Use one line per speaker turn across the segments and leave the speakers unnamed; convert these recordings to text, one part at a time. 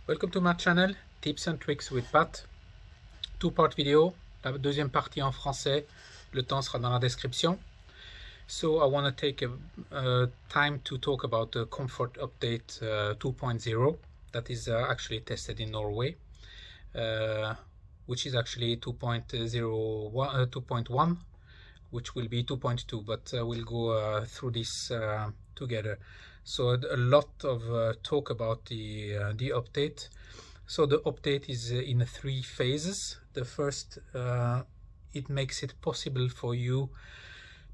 Welcome to my channel, Tips and Tricks with Pat. Two-part vidéo, la deuxième partie en français, le temps sera dans la description. So I want to take time to talk about the Comfort Update 2.0 that is actually tested in Norway, which is actually 2.1, which will be 2.2, but we'll go through this together. So a lot of talk about the update. So the update is in 3 phases. The first, it makes it possible for you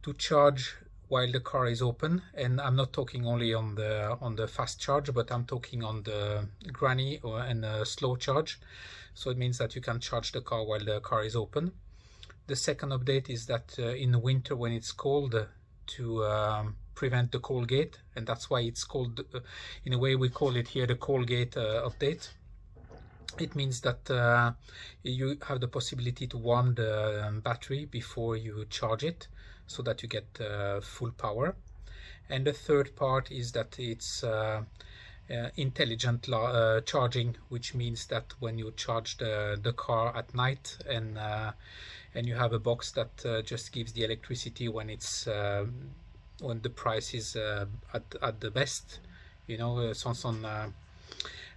to charge while the car is open, and I'm not talking only on the fast charge, but I'm talking on the granny and slow charge. So it means that you can charge the car while the car is open. The second update is that in the winter when it's cold, to prevent the cold gate, and that's why it's called, in a way we call it here the cold gate update. It means that you have the possibility to warm the battery before you charge it, so that you get full power. And the third part is that it's intelligent charging, which means that when you charge the car at night and you have a box that just gives the electricity when it's when the price is at the best, you know,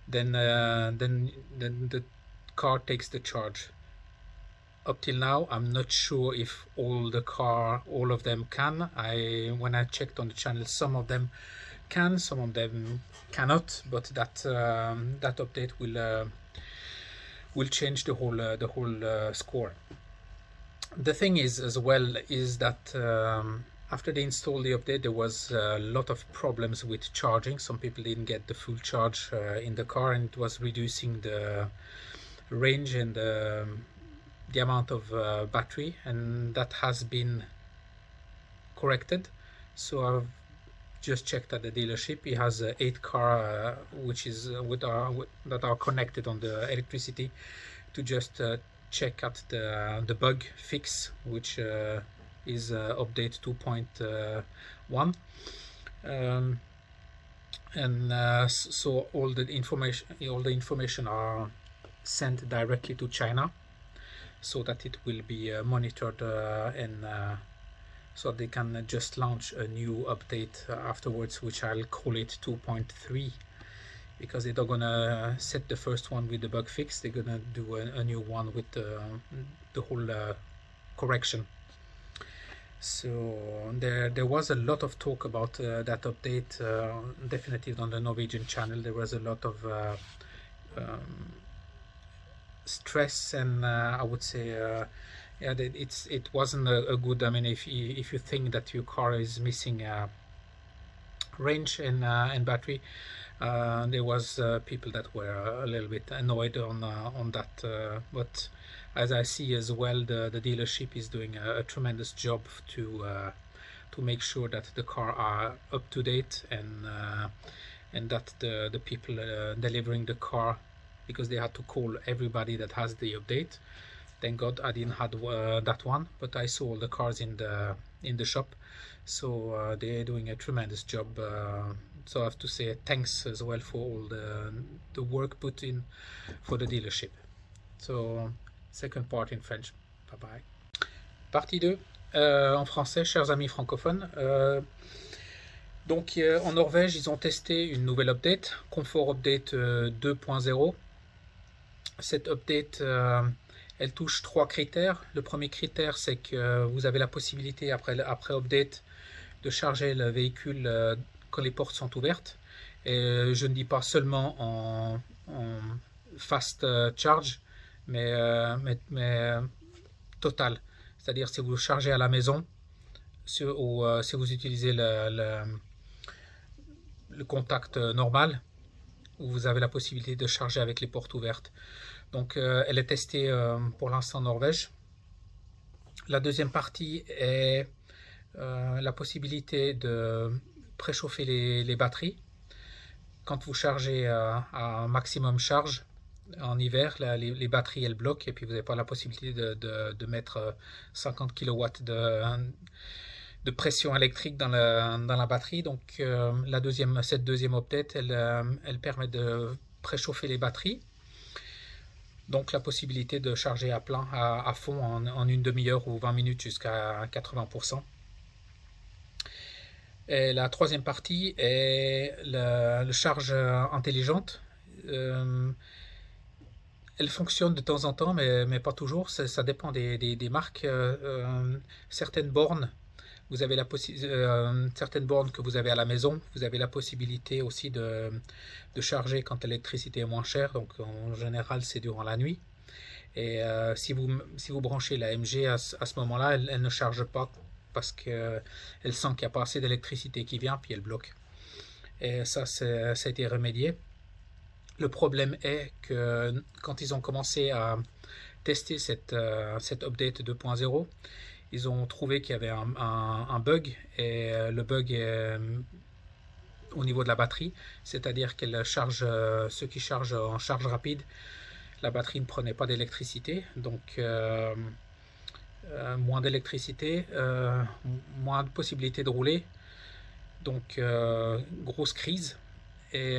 then the car takes the charge. Up till now, I'm not sure if all of them can. When I checked on the channel, some of them can, some of them cannot. But that update will change the whole score. The thing is as well is that after they installed the update, there was a lot of problems with charging. Some people didn't get the full charge in the car, and it was reducing the range and the amount of battery, and that has been corrected. So I've just checked at the dealership. He has 8 cars which is that are connected on the electricity to just check at the bug fix, which is update 2.1, and so all the information are sent directly to China, so that it will be monitored and so they can just launch a new update afterwards, which I'll call it 2.3, because they're not gonna set the first one with the bug fix. They're gonna do a new one with the whole correction. So there was a lot of talk about that update, definitely on the Norwegian channel. There was a lot of stress, and I would say yeah, it wasn't a good. I mean, if you think that your car is missing range and battery, there was people that were a little bit annoyed on that, but as I see as well, the dealership is doing a tremendous job to make sure that the car are up to date, and that the people delivering the car, because they had to call everybody that has the update. Thank God I didn't have that one, but I saw all the cars in the shop. So they're doing a tremendous job. So I have to say thanks as well for all the work put in for the dealership. So second part in French. Bye bye. Partie 2 en français, chers amis francophones. Donc en Norvège, ils ont testé une nouvelle update, Comfort Update 2.0. Cette update, elle touche 3 critères. Le premier critère, c'est que vous avez la possibilité, après update, de charger le véhicule quand les portes sont ouvertes. Et je ne dis pas seulement en fast charge, mais total. C'est-à-dire si vous chargez à la maison, ou si vous utilisez le contact normal, où vous avez la possibilité de charger avec les portes ouvertes. Donc elle est testée pour l'instant en Norvège. La deuxième partie est la possibilité de préchauffer les batteries. Quand vous chargez à maximum charge en hiver, les batteries elles bloquent, et puis vous n'avez pas la possibilité de mettre 50 kW de pression électrique dans la batterie. Donc cette deuxième update, elle permet de préchauffer les batteries. Donc la possibilité de charger à plein, à fond en une demi-heure ou 20 minutes jusqu'à 80%. Et la troisième partie est la charge intelligente. Elle fonctionne de temps en temps, mais pas toujours. Ça dépend des marques. Certaines bornes, vous avez certaines bornes que vous avez à la maison, vous avez la possibilité aussi de charger quand l'électricité est moins chère. Donc en général, c'est durant la nuit. Et si vous branchez la MG à ce moment-là, elle ne charge pas parce qu'elle sent qu'il n'y a pas assez d'électricité qui vient, puis elle bloque. Et ça a été remédié. Le problème est que quand ils ont commencé à tester cette update 2.0, ils ont trouvé qu'il y avait un bug, et le bug est au niveau de la batterie, c'est-à-dire qu'elle charge, ce qui charge en charge rapide, la batterie ne prenait pas d'électricité, donc moins d'électricité, moins de possibilités de rouler, donc grosse crise. Et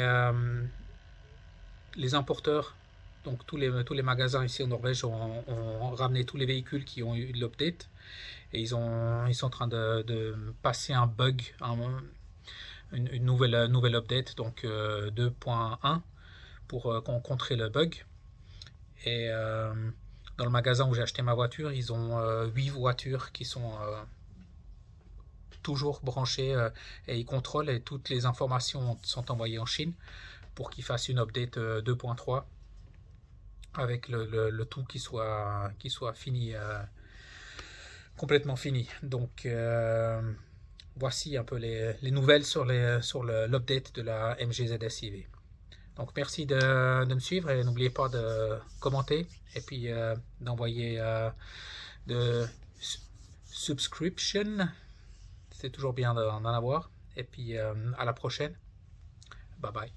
les importeurs, donc tous les magasins ici en Norvège ont ramené tous les véhicules qui ont eu de l'update, et ils sont en train de passer un bug, une nouvelle update, donc 2.1, pour contrer le bug. Et dans le magasin où j'ai acheté ma voiture, ils ont 8 voitures qui sont toujours branchées, et ils contrôlent, et toutes les informations sont envoyées en Chine pour qu'ils fassent une update 2.3 avec le tout qui soit fini, complètement fini. Donc voici un peu les nouvelles sur l'update de la MG ZS EV. Donc merci de me suivre, et n'oubliez pas de commenter, et puis d'envoyer de subscription, c'est toujours bien d'en avoir, et puis à la prochaine, bye bye.